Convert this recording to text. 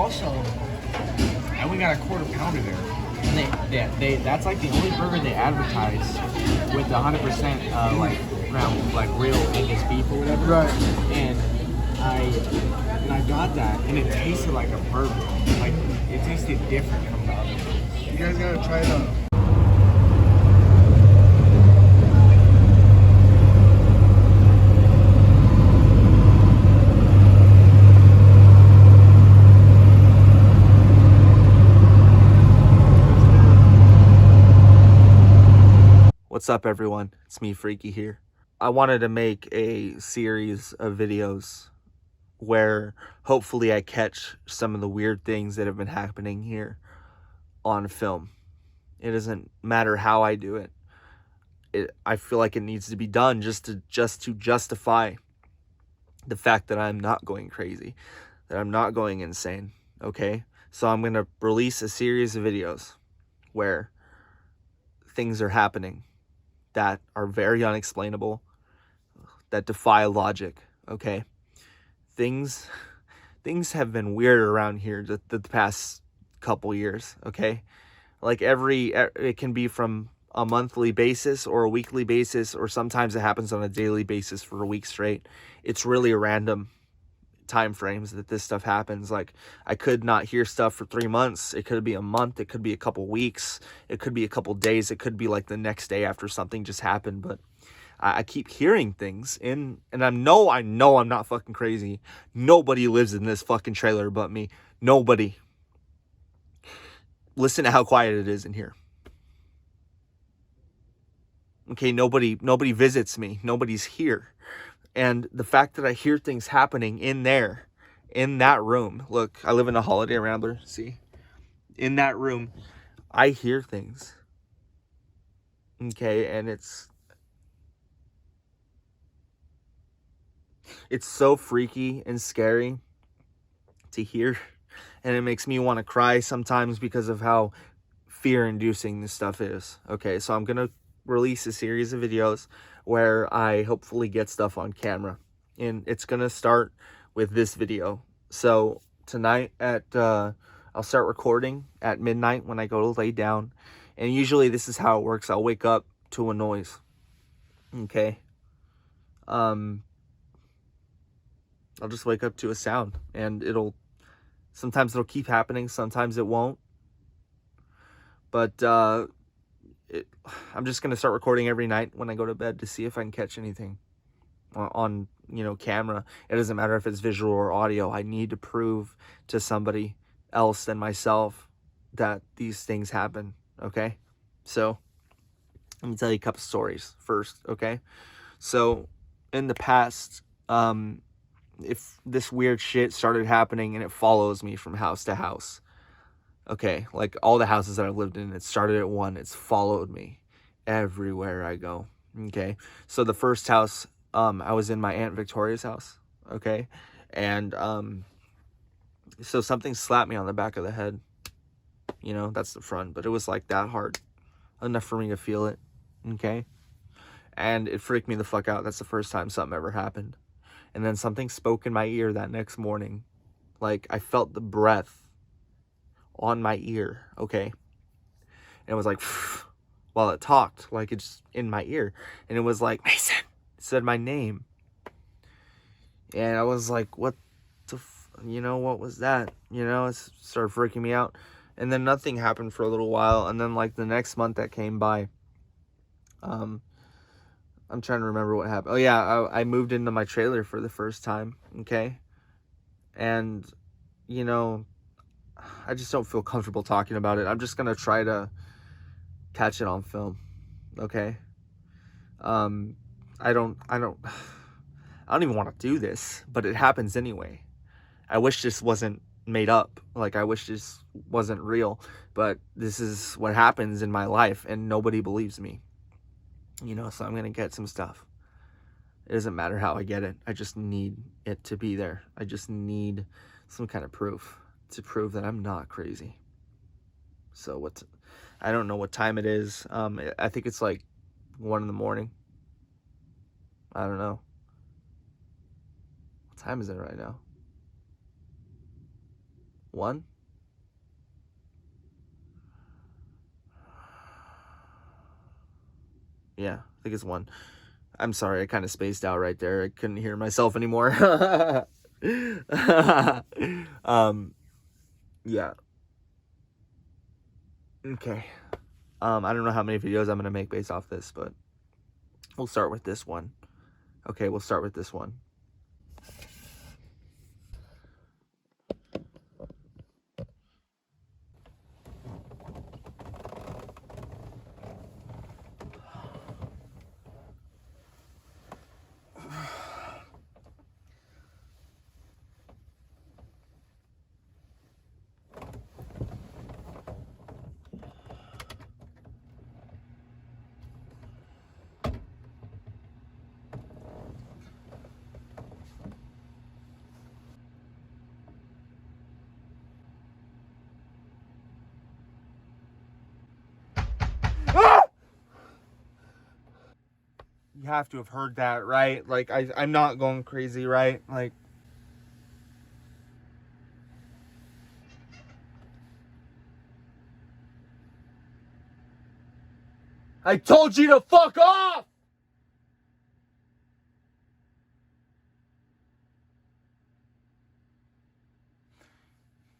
also, and we got a quarter pounder there. And they that's like the only burger they advertise with 100% ground, like real Angus beef or whatever. Right. And I got that, and it tasted like a burger. Like it tasted different from the other ones. You guys gotta try it out. What's up, everyone? It's me, Freaky, here. I wanted to make a series of videos where hopefully I catch some of the weird things that have been happening here on film. It doesn't matter how I do it. I feel like it needs to be done just to justify the fact that I'm not going crazy, that I'm not going insane, okay? So I'm going to release a series of videos where things are happening that are very unexplainable, that defy logic, okay? Things have been weird around here the past couple years, okay? Like it can be from a monthly basis or a weekly basis, or sometimes it happens on a daily basis for a week straight. It's really random time frames that this stuff happens. Like, I could not hear stuff for 3 months. It could be a month. It could be a couple weeks. It could be a couple days. It could be like the next day after something just happened. But I keep hearing things and I know I'm not fucking crazy. Nobody lives in this fucking trailer but me. Nobody. Listen to how quiet it is in here. Okay, nobody visits me. Nobody's here. And the fact that I hear things happening in that room. Look, I live in a Holiday Rambler, see? In that room, I hear things. Okay, and it's so freaky and scary to hear. And it makes me want to cry sometimes because of how fear-inducing this stuff is. Okay, so I'm going to release a series of videos where I hopefully get stuff on camera. And it's going to start with this video. So tonight I'll start recording at midnight when I go to lay down. And usually this is how it works. I'll wake up to a noise. Okay. I'll just wake up to a sound, and sometimes it'll keep happening, sometimes it won't. But I'm just going to start recording every night when I go to bed to see if I can catch anything on camera. It doesn't matter if it's visual or audio. I need to prove to somebody else than myself that these things happen, okay? So let me tell you a couple stories first, okay? So in the past, if this weird shit started happening and it follows me from house to house, okay, like all the houses that I've lived in, it started at one, it's followed me everywhere I go, okay? So the first house, I was in my Aunt Victoria's house, okay? And so something slapped me on the back of the head. That's the front, but it was like that hard, enough for me to feel it, okay? And it freaked me the fuck out. That's the first time something ever happened. And then something spoke in my ear that next morning. Like, I felt the breath on my ear, okay? And it was like, while it talked, like it's in my ear. And it was like, Mason. It said my name. And I was like, what what was that? It started freaking me out. And then nothing happened for a little while. And then like the next month that came by, I'm trying to remember what happened. Oh yeah, I moved into my trailer for the first time, okay? And, I just don't feel comfortable talking about it. I'm just going to try to catch it on film, okay? I don't even want to do this, but it happens anyway. I wish this wasn't made up. Like, I wish this wasn't real, but this is what happens in my life, and nobody believes me. So I'm going to get some stuff. It doesn't matter how I get it. I just need it to be there. I just need some kind of proof to prove that I'm not crazy. So I don't know what time it is. I think it's like 1 a.m. I don't know. What time is it right now? 1. Yeah, I think it's 1. I'm sorry, I kind of spaced out right there. I couldn't hear myself anymore. Yeah. Okay. I don't know how many videos I'm gonna make based off this, but we'll start with this one. Okay, we'll start with this one. You have to have heard that, right? Like, I'm not going crazy, right? Like, I told you to fuck off!